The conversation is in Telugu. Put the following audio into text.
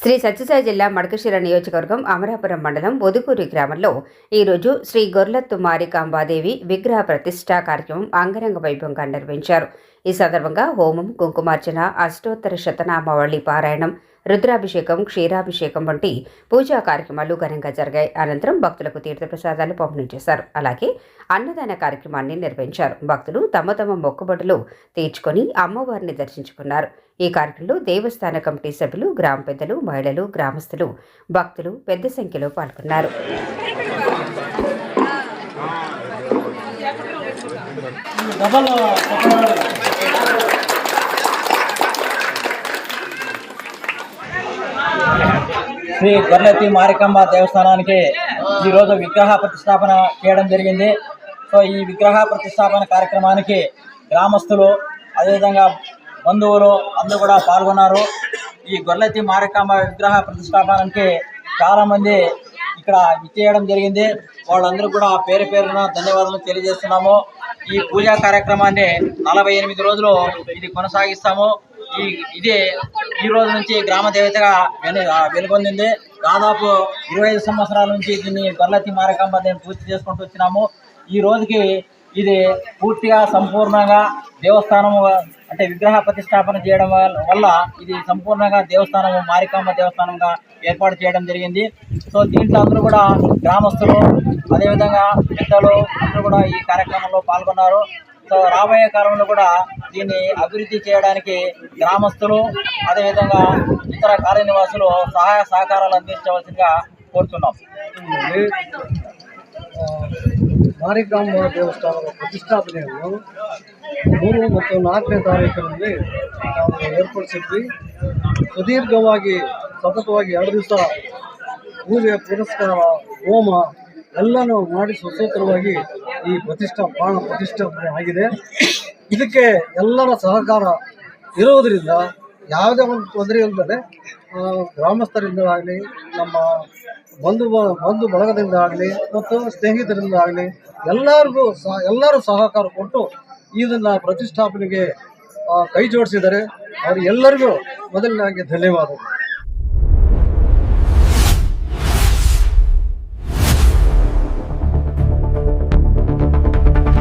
శ్రీ సత్యసాయి జిల్లా మడకశిర నియోజకవర్గం అమరాపురం మండలం ఒదుకూరి గ్రామంలో ఈరోజు శ్రీ గొర్లత్తు మారికాంబాదేవి విగ్రహ ప్రతిష్ఠా కార్యక్రమం అంగరంగ వైభవంగా నిర్వహించారు. ఈ సందర్భంగా హోమం, కుంకుమార్చన, అష్టోత్తర శతనామావళి పారాయణం, రుద్రాభిషేకం, క్షీరాభిషేకం వంటి పూజా కార్యక్రమాలు ఘనంగా జరిగాయి. అనంతరం భక్తులకు తీర్థప్రసాదాలు పంపిణీ చేశారు. అలాగే అన్నదాన కార్యక్రమాన్ని నిర్వహించారు. భక్తులు తమ తమ మొక్కుబడులు తీర్చుకొని అమ్మవారిని దర్శించుకున్నారు. ఈ కార్యక్రమంలో దేవస్థాన కమిటీ సభ్యులు, గ్రామ పెద్దలు, మహిళలు, గ్రామస్తులు, భక్తులు పెద్ద సంఖ్యలో పాల్గొన్నారు. శ్రీ గొర్లెత్తి మారికాంబ దేవస్థానానికి ఈరోజు విగ్రహ ప్రతిష్టాపన చేయడం జరిగింది. సో ఈ విగ్రహ ప్రతిష్టాపన కార్యక్రమానికి గ్రామస్తులు, అదేవిధంగా బంధువులు అందరూ కూడా పాల్గొన్నారు. ఈ గొర్లెత్తి మారికాంబ విగ్రహ ప్రతిష్టాపనకి చాలామంది ఇక్కడ ఇచ్చేయడం జరిగింది. వాళ్ళందరూ కూడా పేరు పేరున ధన్యవాదాలు తెలియజేస్తున్నాము. ఈ పూజా కార్యక్రమాన్ని 48 రోజులు ఇది కొనసాగిస్తాము. ఇదే ఈ రోజు నుంచి గ్రామ దేవతగా వెలుగొందింది. దాదాపు 25 సంవత్సరాల నుంచి దీన్ని గొర్లెత్తి మారికాంబ పూర్తి చేసుకుంటూ వచ్చినాము. ఈ రోజుకి ఇది పూర్తిగా సంపూర్ణంగా దేవస్థానము అంటే విగ్రహ ప్రతిష్టాపన చేయడం వల్ల ఇది సంపూర్ణంగా దేవస్థానము మారికాంబ దేవస్థానంగా ఏర్పాటు చేయడం జరిగింది. సో దీంట్లో అందరూ కూడా గ్రామస్తులు, అదేవిధంగా పెద్దలు అందరూ కూడా ఈ కార్యక్రమంలో పాల్గొన్నారు. సో రాబోయే కాలంలో కూడా దీన్ని అభివృద్ధి చేయడానికి గ్రామస్తులు, అదేవిధంగా ఇతర కార్యనివాసులు సహాయ సహకారాలు అందించవలసిందిగా కోరుతున్నాం. మారికాంబ దేవస్థానం ಪ್ರತಿಷ್ಠಾಪನೆಯನ್ನು 3 ಮತ್ತು 4ನೇ ತಾರೀಕಿನಲ್ಲಿ ನಾವು ಏರ್ಪಡಿಸಿದ್ವಿ. ಸುದೀರ್ಘವಾಗಿ ಸತತವಾಗಿ 2 ದಿವಸ ಪೂಜೆ, ಪುರಸ್ಕಾರ, ಹೋಮ ಎಲ್ಲನೂ ಮಾಡಿ ಸುಸೂತ್ರವಾಗಿ ಈ ಪ್ರತಿಷ್ಠಾಪನೆ ಆಗಿದೆ. ಇದಕ್ಕೆ ಎಲ್ಲರ ಸಹಕಾರ ಇರುವುದರಿಂದ ಯಾವುದೇ ಒಂದು ತೊಂದರೆ ಇಲ್ಲದೆ ಗ್ರಾಮಸ್ಥರಿಂದ ಆಗಲಿ, ನಮ್ಮ ಬಂಧು ಬಳಗದಿಂದ ಆಗಲಿ ಮತ್ತು ಸ್ನೇಹಿತರಿಂದ ಆಗಲಿ ಎಲ್ಲರೂ ಸಹಕಾರ ಕೊಟ್ಟು ಇದನ್ನು ಪ್ರತಿಷ್ಠಾಪನೆಗೆ ಕೈ ಜೋಡಿಸಿದ್ದಾರೆ. ಅವರಿಗೆಲ್ಲರಿಗೂ ಮೊದಲನಾಗಿ ಧನ್ಯವಾದಗಳು.